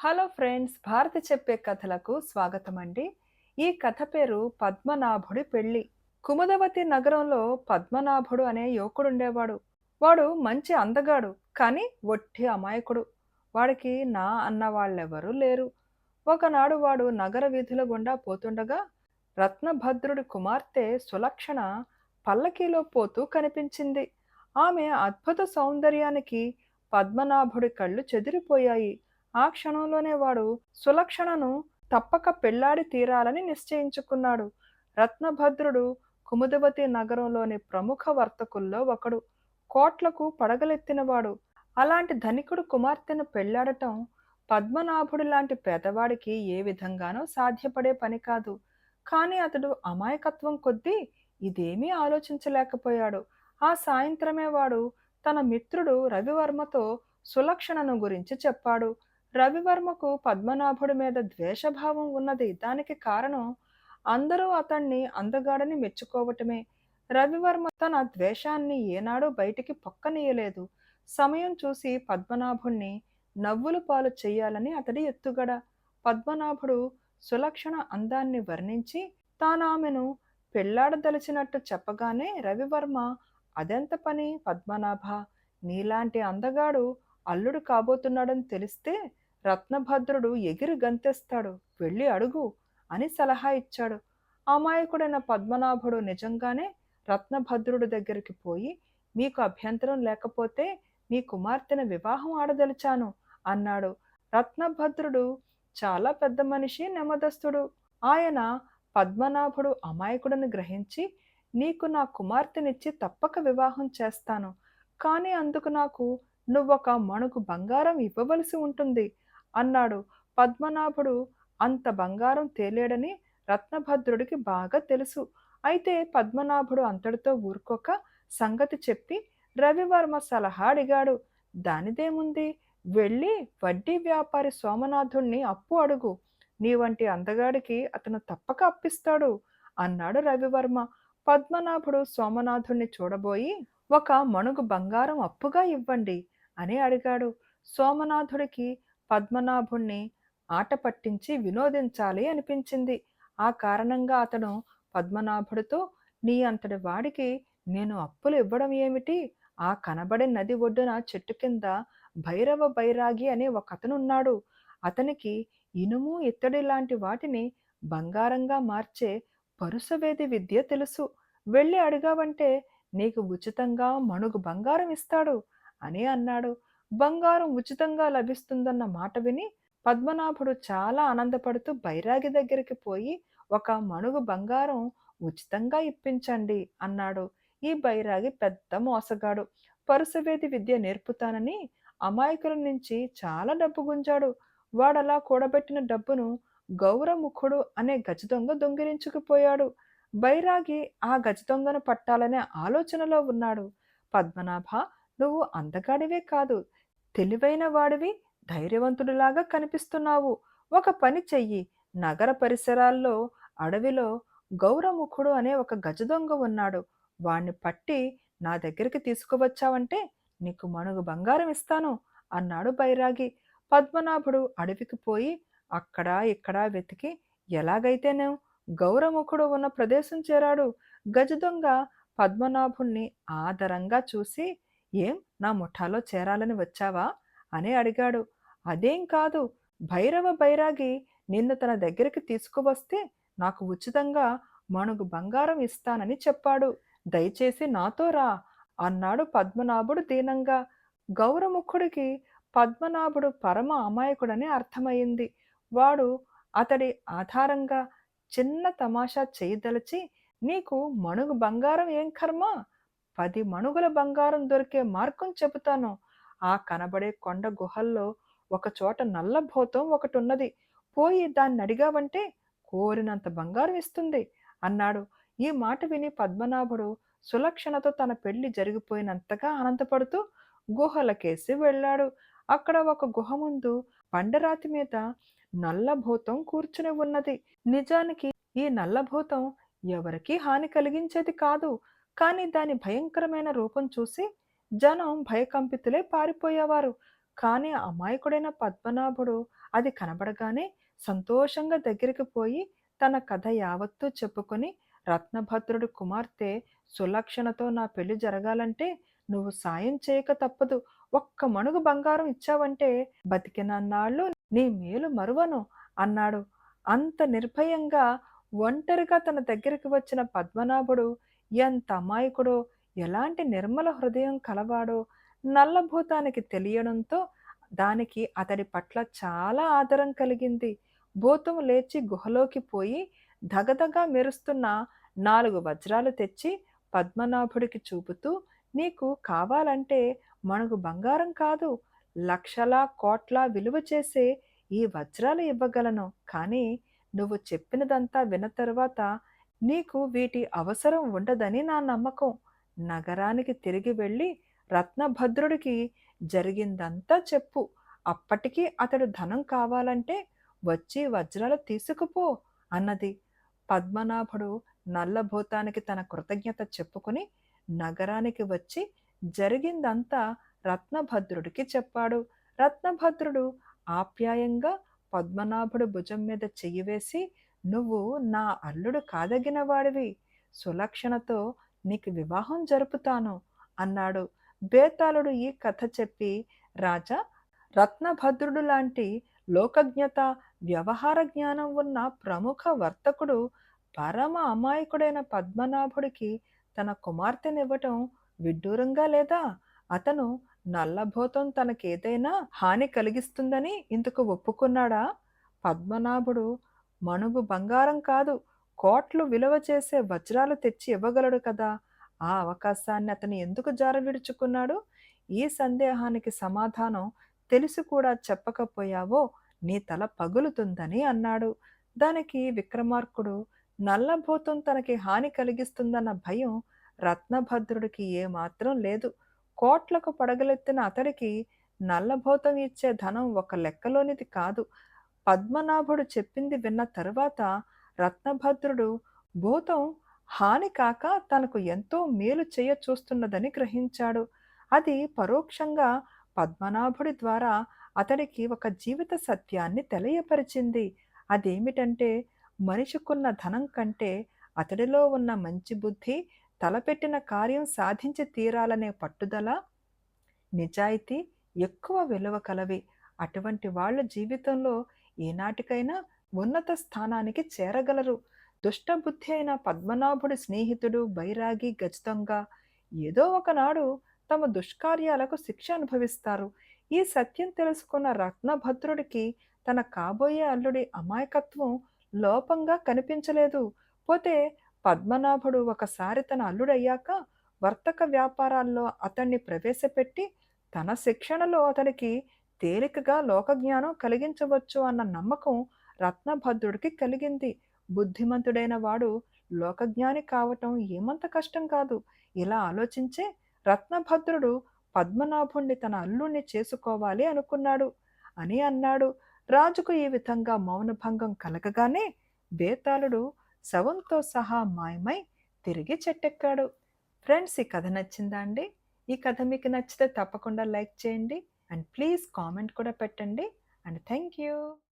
Hello friends, Bharati చెప్పే కథలకు స్వాగతం అండి. ఈ కథ పేరు పద్మనాభుడి పెళ్లి. కుముదవతి నగరంలో పద్మనాభుడు అనే యువకుడుండేవాడు. వాడు మంచి అందగాడు, కానీ ఒట్టి అమాయకుడు. వాడికి నా అన్న వాళ్ళెవరూ లేరు. ఒకనాడు వాడు నగర వీధుల గుండా పోతుండగా రత్నభద్రుడి కుమార్తె సులక్షణ పల్లకీలో పోతూ కనిపించింది. ఆమె అద్భుత సౌందర్యానికి పద్మనాభుడి కళ్ళు చెదిరిపోయాయి. ఆ క్షణంలోనే వాడు సులక్షణను తప్పక పెళ్లాడి తీరాలని నిశ్చయించుకున్నాడు. రత్నభద్రుడు కుముదవతి నగరంలోని ప్రముఖ వర్తకుల్లో ఒకడు. కోట్లకు పడగలెత్తినవాడు. అలాంటి ధనికుడు కుమార్తెను పెళ్లాడటం పద్మనాభుడి లాంటి పేదవాడికి ఏ విధంగానూ సాధ్యపడే పని కాదు. కానీ అతడు అమాయకత్వం కొద్దీ ఇదేమీ ఆలోచించలేకపోయాడు. ఆ సాయంత్రమే వాడు తన మిత్రుడు రవివర్మతో సులక్షణను గురించి చెప్పాడు. రవివర్మకు పద్మనాభుడి మీద ద్వేషభావం ఉన్నది. దానికి కారణం అందరూ అతన్ని అందగాడని మెచ్చుకోవటమే. రవివర్మ తన ద్వేషాన్ని ఏనాడూ బయటికి పొక్కనీయలేదు. సమయం చూసి పద్మనాభుణ్ణి నవ్వుల పాలు చెయ్యాలని అతడి ఎత్తుగడ. పద్మనాభుడు సులక్షణ అందాన్ని వర్ణించి తానామెను పెళ్లాడదలిచినట్టు చెప్పగానే రవివర్మ, అదెంత పని పద్మనాభ, నీలాంటి అందగాడు అల్లుడు కాబోతున్నాడని తెలిస్తే రత్నభద్రుడు ఎగిరి గంతేస్తాడు, వెళ్ళి అడుగు అని సలహా ఇచ్చాడు. అమాయకుడైన పద్మనాభుడు నిజంగానే రత్నభద్రుడి దగ్గరికి పోయి, మీకు అభ్యంతరం లేకపోతే మీ కుమార్తెను వివాహం ఆడదలిచాను అన్నాడు. రత్నభద్రుడు చాలా పెద్ద మనిషి, నెమ్మదస్తుడు. ఆయన పద్మనాభుడు అమాయకుడిని గ్రహించి, నీకు నా కుమార్తెనిచ్చి తప్పక వివాహం చేస్తాను, కానీ అందుకు నాకు నువ్వొక మణుగు బంగారం ఇవ్వవలసి ఉంటుంది అన్నాడు. పద్మనాభుడు అంత బంగారం తేలేడని రత్నభద్రుడికి బాగా తెలుసు. అయితే పద్మనాభుడు అంతటితో ఊరుకోక సంగతి చెప్పి రవివర్మ సలహా అడిగాడు. దానిదేముంది, వెళ్ళి వడ్డీ వ్యాపారి సోమనాథుణ్ణి అప్పు అడుగు, నీ వంటి అందగాడికి అతను తప్పక అప్పిస్తాడు అన్నాడు రవివర్మ. పద్మనాభుడు సోమనాథుణ్ణి చూడబోయి, ఒక మణుగు బంగారం అప్పుగా ఇవ్వండి అని అడిగాడు. సోమనాథుడికి పద్మనాభుణ్ణి ఆట పట్టించి వినోదించాలి అనిపించింది. ఆ కారణంగా అతను పద్మనాభుడితో, నీ అంతటి వాడికి నేను అప్పులు ఇవ్వడం ఏమిటి? ఆ కనబడే నది ఒడ్డున చెట్టు కింద భైరవ బైరాగి అనే ఒకతనున్నాడు. అతనికి ఇనుము ఇత్తడి లాంటి వాటిని బంగారంగా మార్చే పరుసవేది విద్య తెలుసు. వెళ్ళి అడిగావంటే నీకు ఉచితంగా మణుగు బంగారం ఇస్తాడు అని అన్నాడు. బంగారం ఉచితంగా లభిస్తుందన్న మాట విని పద్మనాభుడు చాలా ఆనందపడుతూ బైరాగి దగ్గరికి పోయి, ఒక మణుగు బంగారం ఉచితంగా ఇప్పించండి అన్నాడు. ఈ బైరాగి పెద్ద మోసగాడు. పరుసవేది విద్య నేర్పుతానని అమాయకుల నుంచి చాలా డబ్బు గుంజాడు. వాడలా కూడబెట్టిన డబ్బును గౌరముఖుడు అనే గజదొంగ దొంగిలించుకుపోయాడు. బైరాగి ఆ గజదొంగను పట్టాలనే ఆలోచనలో ఉన్నాడు. పద్మనాభ, నువ్వు అందగాడివే కాదు, తెలివైన వాడివి, ధైర్యవంతుడిలాగా కనిపిస్తున్నావు. ఒక పని చెయ్యి, నగర పరిసరాల్లో అడవిలో గౌరముఖుడు అనే ఒక గజదొంగ ఉన్నాడు. వాణ్ణి పట్టి నా దగ్గరికి తీసుకువచ్చావంటే నీకు మణుగు బంగారం ఇస్తాను అన్నాడు బైరాగి. పద్మనాభుడు అడవికి పోయి అక్కడా ఇక్కడా వెతికి ఎలాగైతేనే గౌరముఖుడు ఉన్న ప్రదేశం చేరాడు. గజదొంగ పద్మనాభుణ్ణి ఆదరంగా చూసి, ఏం నా ముఠాలో చేరాలని వచ్చావా అని అడిగాడు. అదేం కాదు, భైరవ బైరాగి నిన్ను తన దగ్గరికి తీసుకువస్తే నాకు ఉచితంగా మణుగు బంగారం ఇస్తానని చెప్పాడు. దయచేసి నాతో రా అన్నాడు పద్మనాభుడు దీనంగా. గౌరముఖుడికి పద్మనాభుడు పరమ అమాయకుడని అర్థమయ్యింది. వాడు అతడి ఆధారంగా చిన్న తమాషా చేయదలచి, నీకు మణుగు బంగారం ఏం కర్మ, 10 మణుగుల బంగారం దొరికే మార్గం చెబుతాను. ఆ కనబడే కొండ గుహల్లో ఒకచోట నల్లభూతం ఒకటున్నది. పోయి దాన్ని అడిగావంటే కోరినంత బంగారం ఇస్తుంది అన్నాడు. ఈ మాట విని పద్మనాభుడు సులక్షణతో తన పెళ్లి జరిగిపోయినంతగా ఆనందపడుతూ గుహలకేసి వెళ్ళాడు. అక్కడ ఒక గుహ ముందు బండరాతి మీద నల్లభూతం కూర్చుని ఉన్నది. నిజానికి ఈ నల్లభూతం ఎవరికీ హాని కలిగించేది కాదు. కానీ దాని భయంకరమైన రూపం చూసి జనం భయకంపితులై పారిపోయేవారు. కానీ అమాయకుడైన పద్మనాభుడు అది కనబడగానే సంతోషంగా దగ్గరికి పోయి తన కథ యావత్తూ చెప్పుకొని, రత్నభద్రుడి కుమార్తె సులక్షణతో నా పెళ్లి జరగాలంటే నువ్వు సాయం చేయక తప్పదు. ఒక్క మణుగు బంగారం ఇచ్చావంటే బతికినన్నాళ్ళు నీ మేలు మరువను అన్నాడు. అంత నిర్భయంగా ఒంటరిగా తన దగ్గరికి వచ్చిన పద్మనాభుడు ఎంత అమాయకుడో, ఎలాంటి నిర్మల హృదయం కలవాడో నల్లభూతానికి తెలియడంతో దానికి అతడి పట్ల చాలా ఆదరం కలిగింది. భూతం లేచి గుహలోకి పోయి ధగధగా మెరుస్తున్న 4 వజ్రాలు తెచ్చి పద్మనాభుడికి చూపుతూ, నీకు కావాలంటే మణుగు బంగారం కాదు, లక్షల కోట్ల విలువ చేసే ఈ వజ్రాలు ఇవ్వగలను. కానీ నువ్వు చెప్పినదంతా విన్న తరువాత నీకు వీటి అవసరం ఉండదని నా నమ్మకం. నగరానికి తిరిగి వెళ్ళి రత్నభద్రుడికి జరిగిందంతా చెప్పు. అప్పటికి అతడు ధనం కావాలంటే వచ్చి వజ్రాలు తీసుకుపో అన్నది. పద్మనాభుడు నల్లభూతానికి తన కృతజ్ఞత చెప్పుకుని నగరానికి వచ్చి జరిగిందంతా రత్నభద్రుడికి చెప్పాడు. రత్నభద్రుడు ఆప్యాయంగా పద్మనాభుడు భుజం మీద చెయ్యి వేసి, నువ్వు నా అల్లుడు కాదగిన వాడివి, సులక్షణతో నీకు వివాహం జరుపుతాను అన్నాడు. బేతాళుడు ఈ కథ చెప్పి, రాజా, రత్నభద్రుడు లాంటి లోకజ్ఞత, వ్యవహార జ్ఞానం ఉన్న ప్రముఖ వర్తకుడు పరమ అమాయకుడైన పద్మనాభుడికి తన కుమార్తెనివ్వటం విడ్డూరంగా లేదా? అతను నల్లభూతం తనకేదైనా హాని కలిగిస్తుందని ఇందుకు ఒప్పుకున్నాడా? పద్మనాభుడు మణుగు బంగారం కాదు, కోట్లు విలువ చేసే వజ్రాలు తెచ్చి ఇవ్వగలడు కదా! ఆ అవకాశాన్ని అతను ఎందుకు జారవిడుచుకున్నాడు? ఈ సందేహానికి సమాధానం తెలిసి కూడా చెప్పకపోయావో నీ తల పగులుతుందని అన్నాడు. దానికి విక్రమార్కుడు, నల్లభూతం తనకి హాని కలిగిస్తుందన్న భయం రత్నభద్రుడికి ఏమాత్రం లేదు. కోట్లకు పడగలెత్తిన అతడికి నల్లభూతం ఇచ్చే ధనం ఒక లెక్కలోనిది కాదు. పద్మనాభుడు చెప్పింది విన్న తరువాత రత్నభద్రుడు భూతం హాని కాక తనకు ఎంతో మేలు చేయ చూస్తున్నదని గ్రహించాడు. అది పరోక్షంగా పద్మనాభుడి ద్వారా అతడికి ఒక జీవిత సత్యాన్ని తెలియపరిచింది. అదేమిటంటే, మనిషికున్న ధనం కంటే అతడిలో ఉన్న మంచి బుద్ధి, తలపెట్టిన కార్యం సాధించి తీరాలనే పట్టుదల, నిజాయితీ ఎక్కువ విలువ కలవి. అటువంటి వాళ్ళ జీవితంలో ఏనాటికైనా ఉన్నత స్థానానికి చేరగలరు. దుష్టబుద్ధి అయిన పద్మనాభుడి స్నేహితుడు బైరాగి గజదొంగ ఏదో ఒకనాడు తమ దుష్కార్యాలకు శిక్ష అనుభవిస్తారు. ఈ సత్యం తెలుసుకున్న రత్నభద్రుడికి తన కాబోయే అల్లుడి అమాయకత్వం లోపంగా కనిపించలేదు. పోతే పద్మనాభుడు ఒకసారి తన అల్లుడయ్యాక వర్తక వ్యాపారాల్లో అతన్ని ప్రవేశపెట్టి తన శిక్షణలో అతనికి తేలికగా లోకజ్ఞానం కలిగించవచ్చు అన్న నమ్మకం రత్నభద్రుడికి కలిగింది. బుద్ధిమంతుడైన వాడు లోకజ్ఞాని కావటం ఏమంత కష్టం కాదు. ఇలా ఆలోచించే రత్నభద్రుడు పద్మనాభుణ్ణి తన అల్లుణ్ణి చేసుకోవాలి అనుకున్నాడు అని అన్నాడు. రాజుకు ఈ విధంగా మౌనభంగం కలగగానే బేతాళుడు శవంతో సహా మాయమై తిరిగి చెట్టెక్కాడు. ఫ్రెండ్స్, ఈ కథ నచ్చిందా అండి? ఈ కథ మీకు నచ్చితే తప్పకుండా లైక్ చేయండి అండ్ ప్లీజ్ కామెంట్ కూడా పెట్టండి. And thank you.